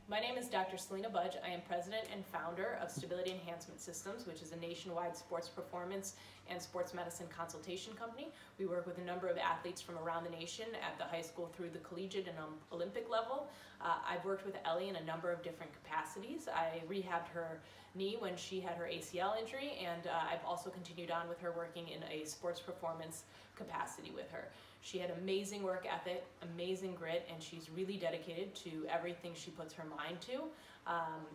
My name is Dr. Selena Budge. I am president and founder of Stability Enhancement Systems, which is a nationwide sports performance and sports medicine consultation company. We work with a number of athletes from around the nation at the high school through the collegiate and Olympic level. I've worked with Ellie in a number of different capacities. I rehabbed her knee when she had her ACL injury, and I've also continued on with her working in a sports performance capacity with her. She had amazing work ethic, amazing grit, and she's really dedicated to everything she puts her mind to.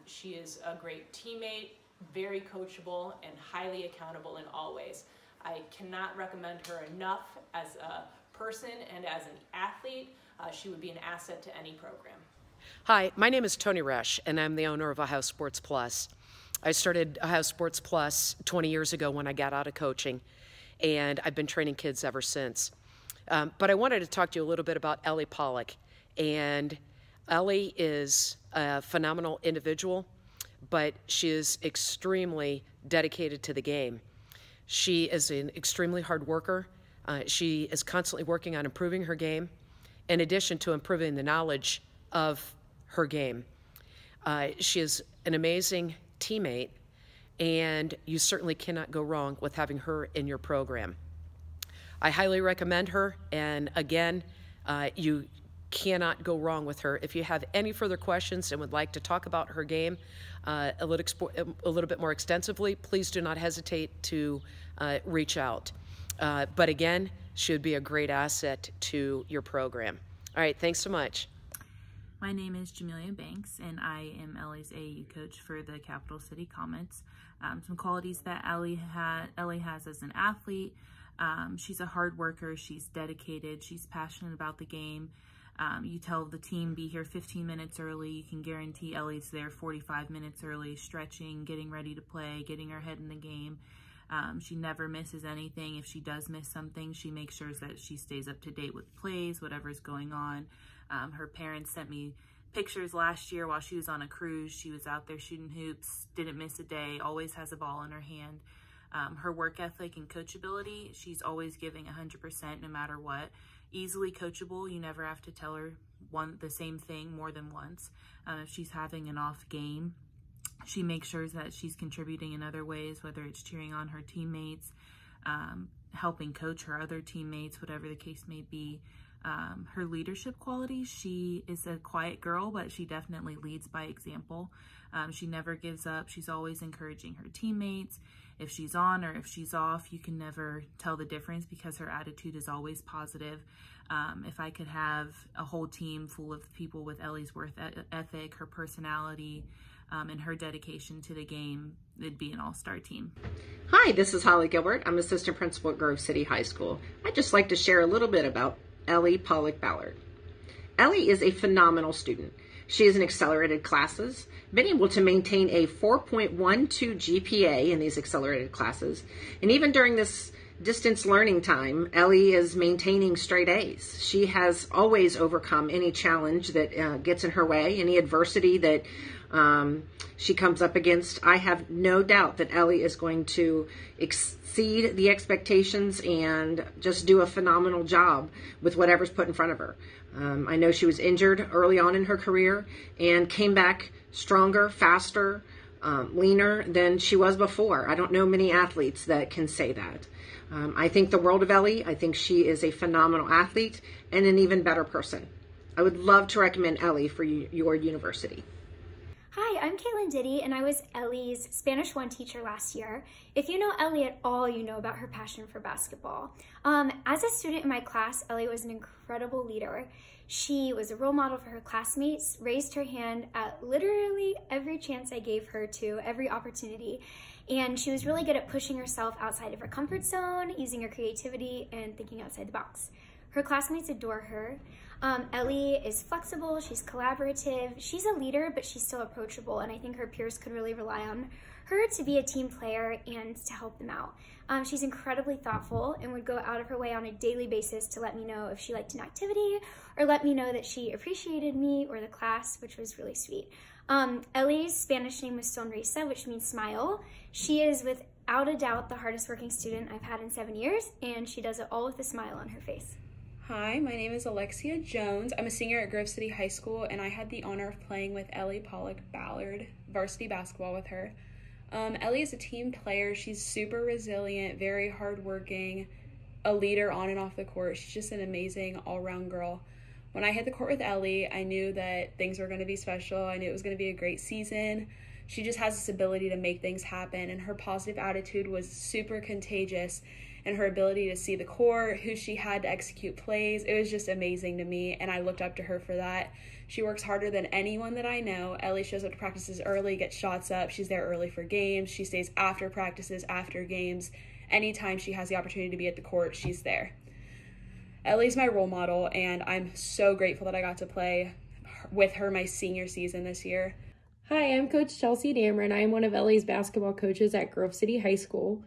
She is a great teammate, very coachable, and highly accountable in all ways. I cannot recommend her enough as a person and as an athlete. She would be an asset to any program. Hi, my name is Tony Resch, and I'm the owner of Ohio Sports Plus. I started Ohio Sports Plus 20 years ago when I got out of coaching, and I've been training kids ever since. But I wanted to talk to you a little bit about Ellie Pollock. And Ellie is a phenomenal individual, but she is extremely dedicated to the game. She is an extremely hard worker. She is constantly working on improving her game, in addition to improving the knowledge of her game. She is an amazing teammate, and you certainly cannot go wrong with having her in your program. I highly recommend her, and again, you cannot go wrong with her. If you have any further questions and would like to talk about her game a little bit more extensively, please do not hesitate to reach out. But again, she would be a great asset to your program. All right, thanks so much. My name is Jamelia Banks, and I am Ellie's AAU coach for the Capital City Comets. Some qualities that Ellie has as an athlete: she's a hard worker, she's dedicated, she's passionate about the game. You tell the team, be here 15 minutes early, you can guarantee Ellie's there 45 minutes early, stretching, getting ready to play, getting her head in the game. She never misses anything. If she does miss something, she makes sure that she stays up to date with plays, whatever's going on. Her parents sent me pictures last year while she was on a cruise. She was out there shooting hoops, didn't miss a day, always has a ball in her hand. Her work ethic and coachability, she's always giving 100% no matter what. Easily coachable, you never have to tell her the same thing more than once. If she's having an off game, she makes sure that she's contributing in other ways, whether it's cheering on her teammates, helping coach her other teammates, whatever the case may be. Her leadership qualities, she is a quiet girl, but she definitely leads by example. She never gives up. She's always encouraging her teammates. If she's on or if she's off, you can never tell the difference because her attitude is always positive. If I could have a whole team full of people with Ellie's work ethic, her personality, and her dedication to the game, it'd be an all-star team. Hi, this is Holly Gilbert. I'm assistant principal at Grove City High School. I'd just like to share a little bit about Ellie Pollock-Ballard. Ellie is a phenomenal student. She is in accelerated classes, been able to maintain a 4.12 GPA in these accelerated classes. And even during this distance learning time, Ellie is maintaining straight A's. She has always overcome any challenge that gets in her way, any adversity that she comes up against. I have no doubt that Ellie is going to exceed the expectations and just do a phenomenal job with whatever's put in front of her. I know she was injured early on in her career and came back stronger, faster, leaner than she was before. I don't know many athletes that can say that. I think the world of Ellie. I think she is a phenomenal athlete and an even better person. I would love to recommend Ellie for your university. Hi, I'm Caitlin Diddy, and I was Ellie's Spanish 1 teacher last year. If you know Ellie at all, you know about her passion for basketball. As a student in my class, Ellie was an incredible leader. She was a role model for her classmates, raised her hand at literally every chance I gave her to, every opportunity. And she was really good at pushing herself outside of her comfort zone, using her creativity, and thinking outside the box. Her classmates adore her. Ellie is flexible, she's collaborative, she's a leader, but she's still approachable, and I think her peers could really rely on her to be a team player and to help them out. She's incredibly thoughtful and would go out of her way on a daily basis to let me know if she liked an activity or let me know that she appreciated me or the class, which was really sweet. Ellie's Spanish name was Sonrisa, which means smile. She is without a doubt the hardest working student I've had in 7 years, and she does it all with a smile on her face. Hi, my name is Alexia Jones. I'm a senior at Grove City High School, and I had the honor of playing with Ellie Pollock-Ballard, varsity basketball with her. Ellie is a team player. She's super resilient, very hardworking, a leader on and off the court. She's just an amazing all-around girl. When I hit the court with Ellie, I knew that things were going to be special. I knew it was going to be a great season. She just has this ability to make things happen, and her positive attitude was super contagious, and her ability to see the court, who she had to execute plays, it was just amazing to me, and I looked up to her for that. She works harder than anyone that I know. Ellie shows up to practices early, gets shots up. She's there early for games. She stays after practices, after games. Anytime she has the opportunity to be at the court, she's there. Ellie's my role model, and I'm so grateful that I got to play with her my senior season this year. Hi, I'm Coach Chelsea Dameron. I am one of Ellie's basketball coaches at Grove City High School.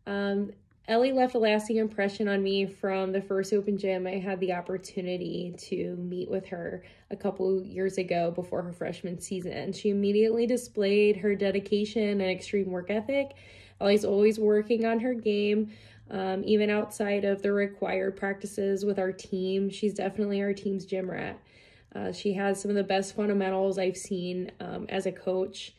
Ellie left a lasting impression on me from the first open gym. I had the opportunity to meet with her a couple years ago before her freshman season. She immediately displayed her dedication and extreme work ethic. Ellie's always working on her game, even outside of the required practices with our team. She's definitely our team's gym rat. She has some of the best fundamentals I've seen as a coach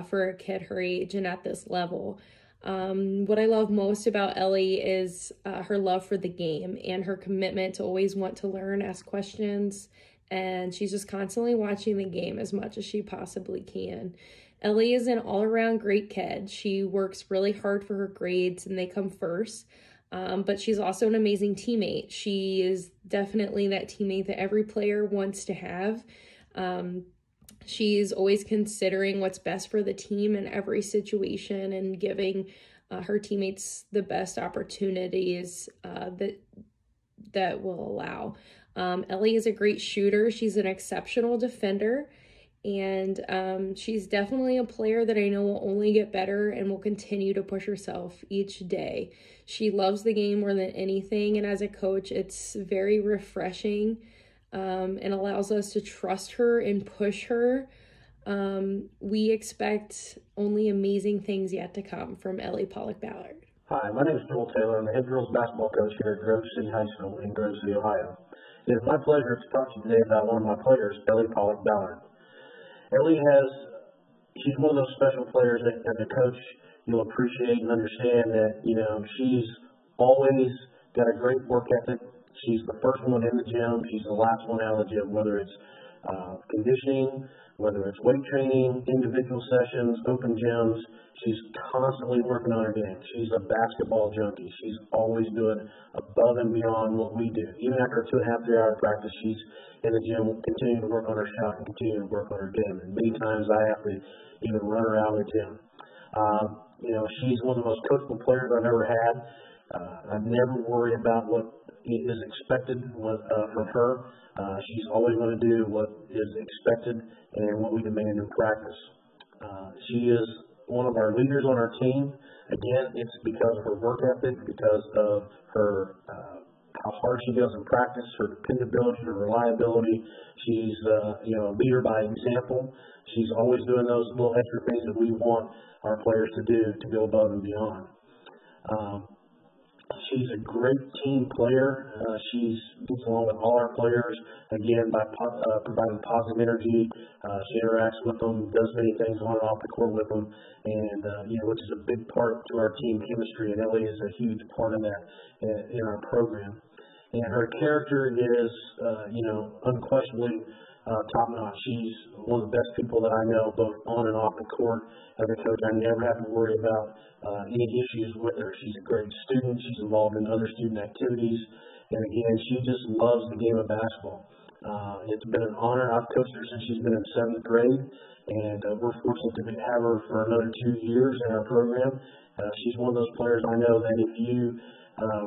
for a kid her age and at this level. What I love most about Ellie is her love for the game and her commitment to always want to learn, ask questions, and she's just constantly watching the game as much as she possibly can. Ellie is an all-around great kid. She works really hard for her grades and they come first, but she's also an amazing teammate. She is definitely that teammate that every player wants to have. She's always considering what's best for the team in every situation and giving her teammates the best opportunities that will allow. Ellie is a great shooter. She's an exceptional defender, and she's definitely a player that I know will only get better and will continue to push herself each day. She loves the game more than anything, and as a coach, it's very refreshing and allows us to trust her and push her. We expect only amazing things yet to come from Ellie Pollock-Ballard. Hi, my name is Joel Taylor. I'm the head girls basketball coach here at Grove City High School in Grove City, Ohio. It is my pleasure to talk to you today about one of my players, Ellie Pollock-Ballard. She's one of those special players that as a coach you'll appreciate and understand that, she's always got a great work ethic. She's the first one in the gym. She's the last one out of the gym, whether it's conditioning, whether it's weight training, individual sessions, open gyms. She's constantly working on her game. She's a basketball junkie. She's always doing above and beyond what we do. Even after a 2.5, 3 hour practice, she's in the gym continuing to work on her shot and continuing to work on her game. And many times I have to even run her out of the gym. She's one of the most coachable players I've ever had. I never worry about what is expected from her. She's always going to do what is expected and what we demand in practice. She is one of our leaders on our team. Again, it's because of her work ethic, because of her how hard she does in practice, her dependability, her reliability. She's a leader by example. She's always doing those little extra things that we want our players to do to go above and beyond. She's a great team player. She gets along with all our players, again, by providing positive energy. She interacts with them, does many things on and off the court with them, and, which is a big part to our team chemistry, and Ellie is a huge part of that in our program. And her character is, unquestionably top-notch. She's one of the best people that I know, both on and off the court. As a coach, I never have to worry about any issues with her. She's a great student. She's involved in other student activities. And again, she just loves the game of basketball. It's been an honor. I've coached her since she's been in 7th grade, and we're fortunate to have her for another 2 years in our program. She's one of those players I know that if you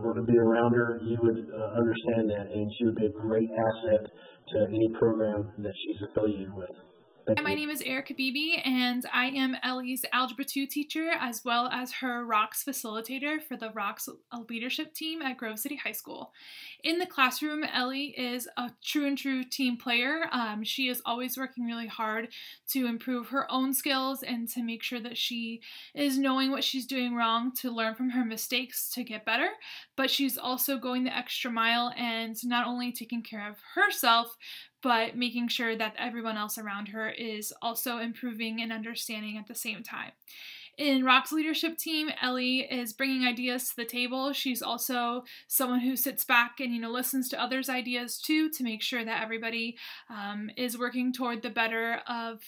were to be around her, you would understand that, and she would be a great asset to any program that she's affiliated with. Thank My you. name is Erica Beebe, and I am Ellie's Algebra 2 teacher as well as her ROCKS facilitator for the ROCKS leadership team at Grove City High School. In the classroom, Ellie is a true team player. She is always working really hard to improve her own skills and to make sure that she is knowing what she's doing wrong to learn from her mistakes to get better, but she's also going the extra mile and not only taking care of herself, but making sure that everyone else around her is also improving and understanding at the same time. In ROCK's leadership team, Ellie is bringing ideas to the table. She's also someone who sits back and listens to others' ideas too, to make sure that everybody is working toward the better of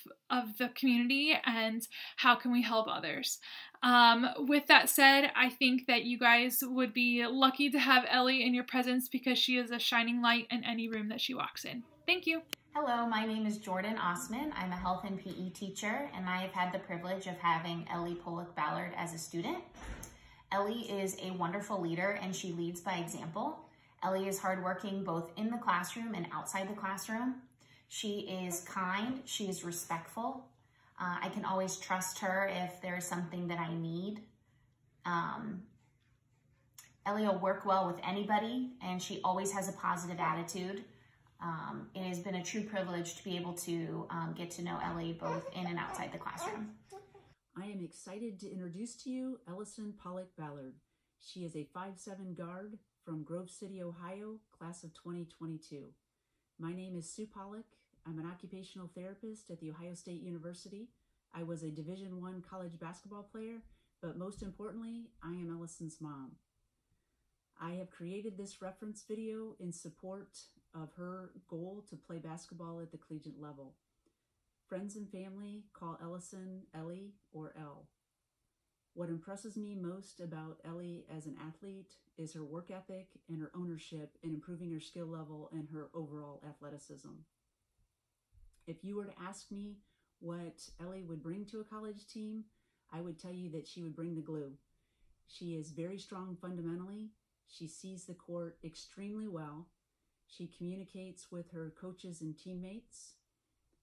the community and how can we help others. With that said, I think that you guys would be lucky to have Ellie in your presence because she is a shining light in any room that she walks in. Thank you. Hello, my name is Jordan Osman. I'm a health and PE teacher, and I have had the privilege of having Ellie Pollock-Ballard as a student. Ellie is a wonderful leader, and she leads by example. Ellie is hardworking both in the classroom and outside the classroom. She is kind, she is respectful. I can always trust her if there is something that I need. Ellie will work well with anybody, and she always has a positive attitude. It has been a true privilege to be able to get to know Ellie both in and outside the classroom. I am excited to introduce to you Ellison Pollock-Ballard. She is a 5'7" guard from Grove City, Ohio, class of 2022. My name is Sue Pollock. I'm an occupational therapist at The Ohio State University. I was a Division I college basketball player, but most importantly, I am Ellison's mom. I have created this reference video in support of her goal to play basketball at the collegiate level. Friends and family call Ellison Ellie or Elle. What impresses me most about Ellie as an athlete is her work ethic and her ownership in improving her skill level and her overall athleticism. If you were to ask me what Ellie would bring to a college team, I would tell you that she would bring the glue. She is very strong fundamentally. She sees the court extremely well. She communicates with her coaches and teammates.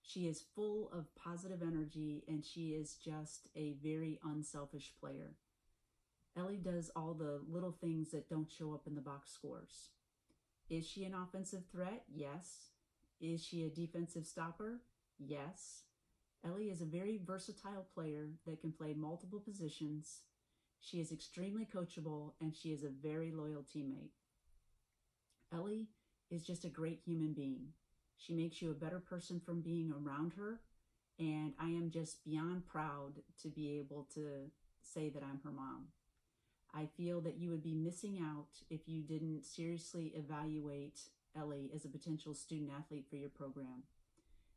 She is full of positive energy, and she is just a very unselfish player. Ellie does all the little things that don't show up in the box scores. Is she an offensive threat? Yes. Is she a defensive stopper? Yes. Ellie is a very versatile player that can play multiple positions. She is extremely coachable, and she is a very loyal teammate. Ellie is just a great human being. She makes you a better person from being around her, and I am just beyond proud to be able to say that I'm her mom. I feel that you would be missing out if you didn't seriously evaluate Ellie as a potential student athlete for your program.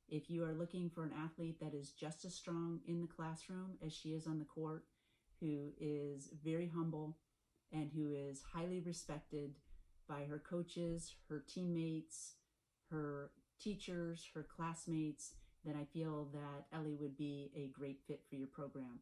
If you are looking for an athlete that is just as strong in the classroom as she is on the court, who is very humble and who is highly respected by her coaches, her teammates, her teachers, her classmates, then I feel that Ellie would be a great fit for your program.